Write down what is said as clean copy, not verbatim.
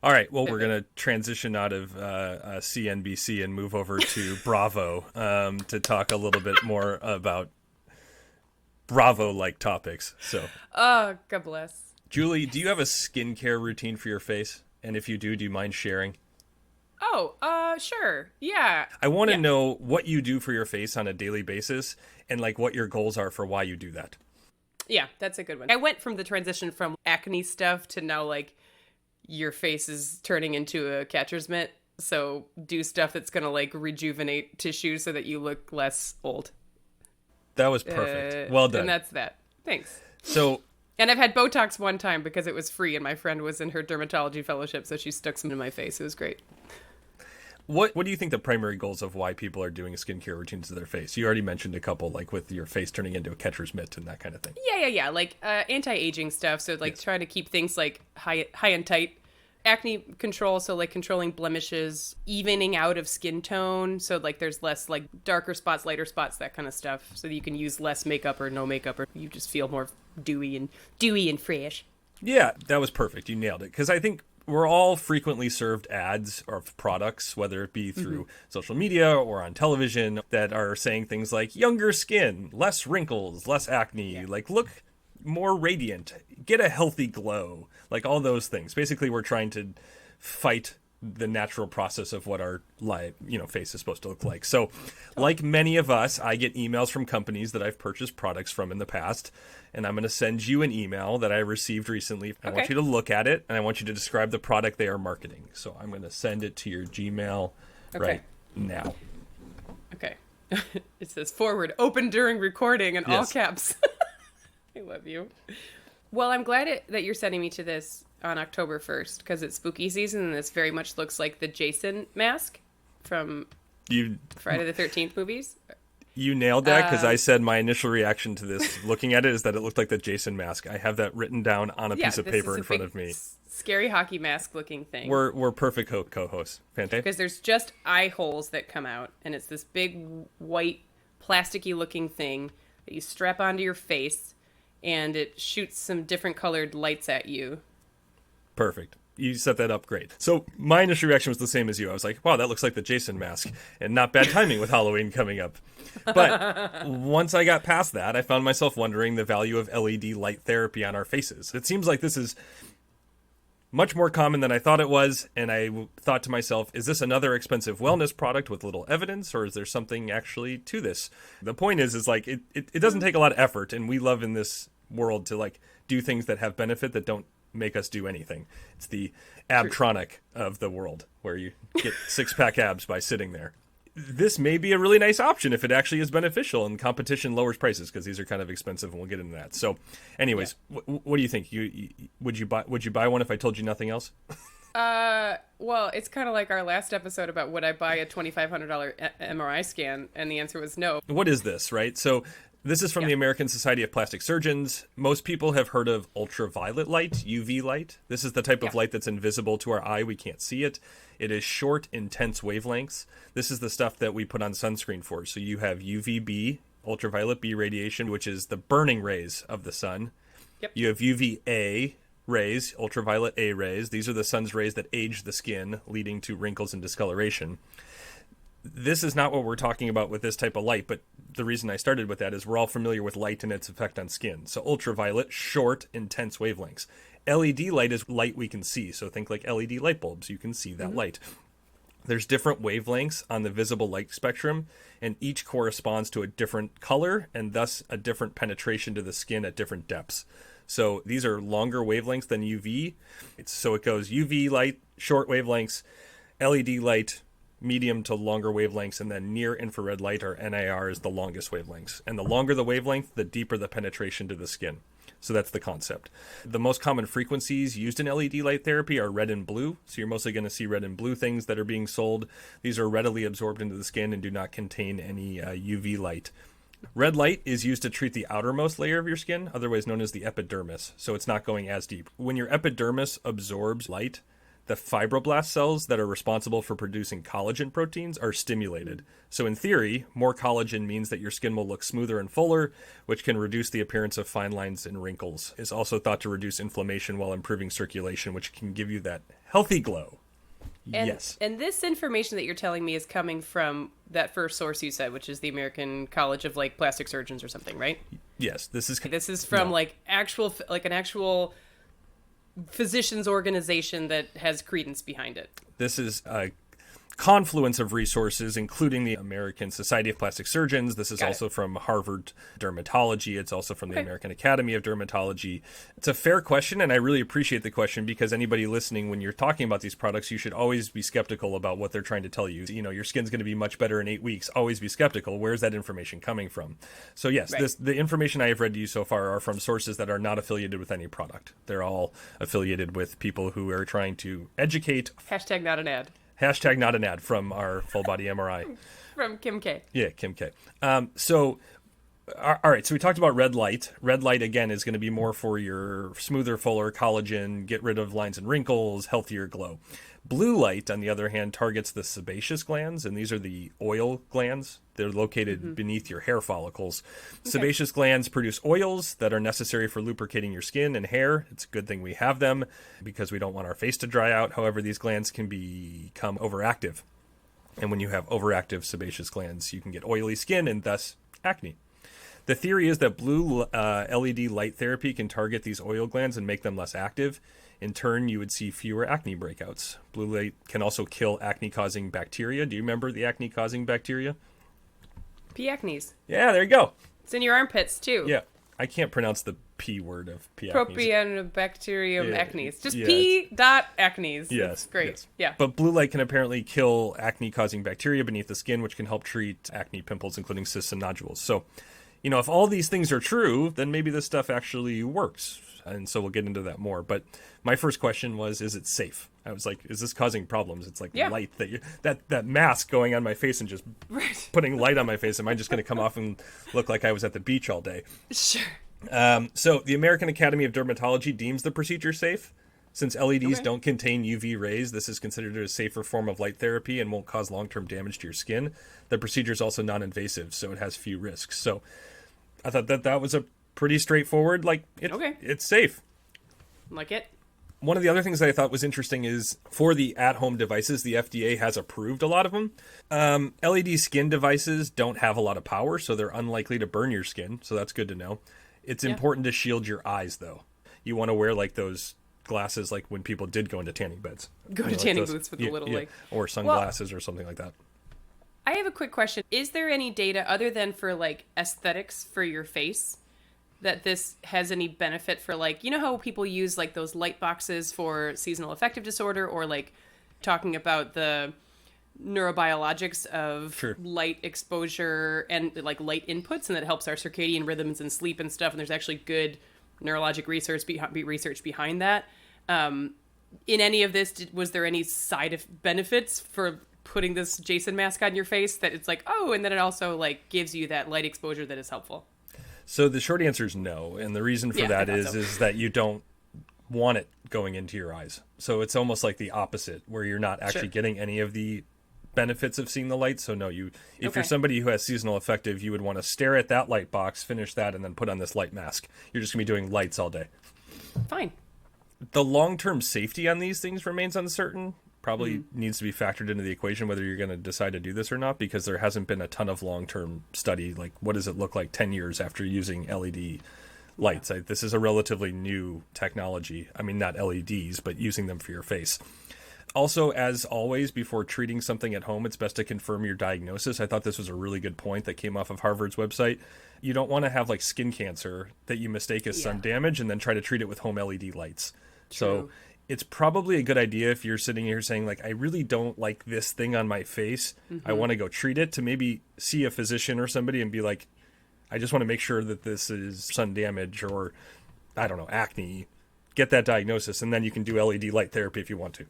All right, well, we're going to transition out of CNBC and move over to Bravo to talk a little bit more about Bravo-like topics. So, Oh, God bless. Julie, do you have a skincare routine for your face? And if you do you mind sharing? Oh, sure. Yeah. I want to Yeah. know what you do for your face on a daily basis and like what your goals are for why you do that. Yeah, that's a good one. I went from the transition from acne stuff to now, like, your face is turning into a catcher's mitt. So do stuff that's going to, like, rejuvenate tissue so that you look less old. That was perfect. Well And done. that's that. Thanks. So, And I've had Botox one time because it was free and my friend was in her dermatology fellowship, so she stuck some in my face. It was great. what do you think the primary goals of why people are doing skincare routines to their face? You already mentioned a couple, like with your face turning into a catcher's mitt and that kind of thing. Yeah. Like anti-aging stuff. So like Yes. trying to keep things like high and tight. Acne control, so like controlling blemishes, evening out of skin tone, so like there's less like darker spots, lighter spots, that kind of stuff, so that you can use less makeup or no makeup, or you just feel more dewy and fresh. Yeah, that was perfect. You nailed it. Because I think we're all frequently served ads of products, whether it be through social media or on television, that are saying things like younger skin, less wrinkles, less acne, like look more radiant, get a healthy glow, like all those things. Basically, we're trying to fight the natural process of what our face is supposed to look like. So, like many of us, I get emails from companies that I've purchased products from in the past, and I'm going to send you an email that I received recently. I want Okay. you to look at it, and I want you to describe the product they are marketing. So I'm going to send it to your Gmail right now. Okay. It says forward, open during recording in all Yes. caps. I love you. Well, I'm glad that you're sending me to this on October 1st because it's spooky season and this very much looks like the Jason mask from You Friday the 13th movies. you nailed that, because I said my initial reaction to this, looking at it, is that it looked like the Jason mask. I have that written down on a piece of this paper is in a front big of me. Scary hockey mask looking thing. We're perfect co-hosts. Fantastic. Because there's just eye holes that come out, and it's this big white plasticky looking thing that you strap onto your face, and it shoots some different colored lights at you. Perfect. You set that up great. So my initial reaction was the same as you. I was like, wow, that looks like the Jason mask, and not bad timing with Halloween coming up. But once I got past that, I found myself wondering the value of LED light therapy on our faces. It seems like this is much more common than I thought it was, and I thought to myself, is this another expensive wellness product with little evidence, or is there something actually to this? The point is like, it doesn't take a lot of effort, and we love in this world to like do things that have benefit that don't make us do anything. It's the abtronic of the world, where you get six-pack abs by sitting there. This may be a really nice option if it actually is beneficial and competition lowers prices, because these are kind of expensive, and we'll get into that. So anyways, what do you think? Would you buy one if I told you nothing else? Well, it's kind of like our last episode about would I buy a $2,500 MRI scan, and the answer was no. What is this, right? So this is from the American Society of Plastic Surgeons. Most people have heard of ultraviolet light, UV light. This is the type of light that's invisible to our eye. We can't see it. It is short, intense wavelengths. This is the stuff that we put on sunscreen for. So you have UVB, ultraviolet B radiation, which is the burning rays of the sun. Yep. You have UVA rays, ultraviolet A rays. These are the sun's rays that age the skin, leading to wrinkles and discoloration. This is not what we're talking about with this type of light, but the reason I started with that is we're all familiar with light and its effect on skin. So ultraviolet, short, intense wavelengths. LED light is light we can see, so think like LED light bulbs. You can see that light. There's different wavelengths on the visible light spectrum, and each corresponds to a different color and thus a different penetration to the skin at different depths. So these are longer wavelengths than UV. So it goes UV light, short wavelengths, LED light, medium to longer wavelengths, and then near infrared light, or NIR, is the longest wavelengths. And the longer the wavelength, the deeper the penetration to the skin. So that's the concept. The most common frequencies used in LED light therapy are red and blue. So you're mostly going to see red and blue things that are being sold. These are readily absorbed into the skin and do not contain any UV light. Red light is used to treat the outermost layer of your skin, otherwise known as the epidermis. So it's not going as deep. When your epidermis absorbs light, the fibroblast cells that are responsible for producing collagen proteins are stimulated. So in theory, more collagen means that your skin will look smoother and fuller, which can reduce the appearance of fine lines and wrinkles. It's also thought to reduce inflammation while improving circulation, which can give you that healthy glow. Yes. And this information that you're telling me is coming from that first source you said, which is the American College of like Plastic Surgeons or something, right? Yes, this is from an actual physicians organization that has credence behind it. This is a confluence of resources, including the American Society of Plastic Surgeons. This is also from Harvard Dermatology. It's also from the American Academy of Dermatology. It's a fair question, and I really appreciate the question, because anybody listening, when you're talking about these products, you should always be skeptical about what they're trying to tell you. You know, your skin's going to be much better in 8 weeks. Always be skeptical. Where's that information coming from? So yes, the information I have read to you so far are from sources that are not affiliated with any product. They're all affiliated with people who are trying to educate. Hashtag not an ad. Hashtag not an ad from our full body MRI. From Kim K. Yeah, Kim K. So, all right. So we talked about red light. Red light, again, is going to be more for your smoother, fuller collagen, get rid of lines and wrinkles, healthier glow. Blue light, on the other hand, targets the sebaceous glands, and these are the oil glands. They're located beneath your hair follicles. Sebaceous glands produce oils that are necessary for lubricating your skin and hair. It's a good thing we have them because we don't want our face to dry out. However, these glands can become overactive. And when you have overactive sebaceous glands, you can get oily skin and thus acne. The theory is that blue LED light therapy can target these oil glands and make them less active. In turn, you would see fewer acne breakouts. Blue light can also kill acne-causing bacteria. Do you remember the acne-causing bacteria? P. acnes. Yeah, there you go. It's in your armpits, too. Yeah. I can't pronounce the P word of P. acnes. Propionibacterium acnes. Just yes. P. acnes. Yes. That's great. Yes. Yeah. But blue light can apparently kill acne-causing bacteria beneath the skin, which can help treat acne pimples, including cysts and nodules. So, you know, if all these things are true, then maybe this stuff actually works. And so we'll get into that more. But my first question was, is it safe? I was like, is this causing problems? It's like light that mask going on my face and just putting light on my face. Am I just going to come off and look like I was at the beach all day? Sure. So the American Academy of Dermatology deems the procedure safe. Since LEDs don't contain UV rays, this is considered a safer form of light therapy and won't cause long-term damage to your skin. The procedure is also non-invasive, so it has few risks. So I thought that was a pretty straightforward, it's safe. Like it. One of the other things that I thought was interesting is for the at-home devices, the FDA has approved a lot of them. LED skin devices don't have a lot of power, so they're unlikely to burn your skin, so that's good to know. It's important to shield your eyes, though. You want to wear those glasses like when people did go into tanning beds. Go to tanning booths with the little or sunglasses or something like that. I have a quick question. Is there any data other than for aesthetics for your face that this has any benefit for you know how people use those light boxes for seasonal affective disorder, or talking about the neurobiologics of light exposure and light inputs, and that helps our circadian rhythms and sleep and stuff, and there's actually good neurologic research behind that. In any of this, was there any benefits for putting this Jason mask on your face that it's and then it also gives you that light exposure that is helpful? So the short answer is no, and the reason for that is that you don't want it going into your eyes. So it's almost like the opposite, where you're not actually getting any of the benefits of seeing the light. So no, if you're somebody who has seasonal affective, you would want to stare at that light box, finish that, and then put on this light mask. You're just going to be doing lights all day. Fine. The long-term safety on these things remains uncertain. Probably needs to be factored into the equation whether you're going to decide to do this or not, because there hasn't been a ton of long-term study. What does it look like 10 years after using LED lights? This is a relatively new technology. I mean, not LEDs, but using them for your face. Also, as always, before treating something at home, it's best to confirm your diagnosis. I thought this was a really good point that came off of Harvard's website. You don't want to have skin cancer that you mistake as sun damage and then try to treat it with home LED lights. True. So it's probably a good idea if you're sitting here saying, I really don't like this thing on my face. I want to go treat it, to maybe see a physician or somebody and be like, I just want to make sure that this is sun damage or, I don't know, acne. Get that diagnosis, and then you can do LED light therapy if you want to.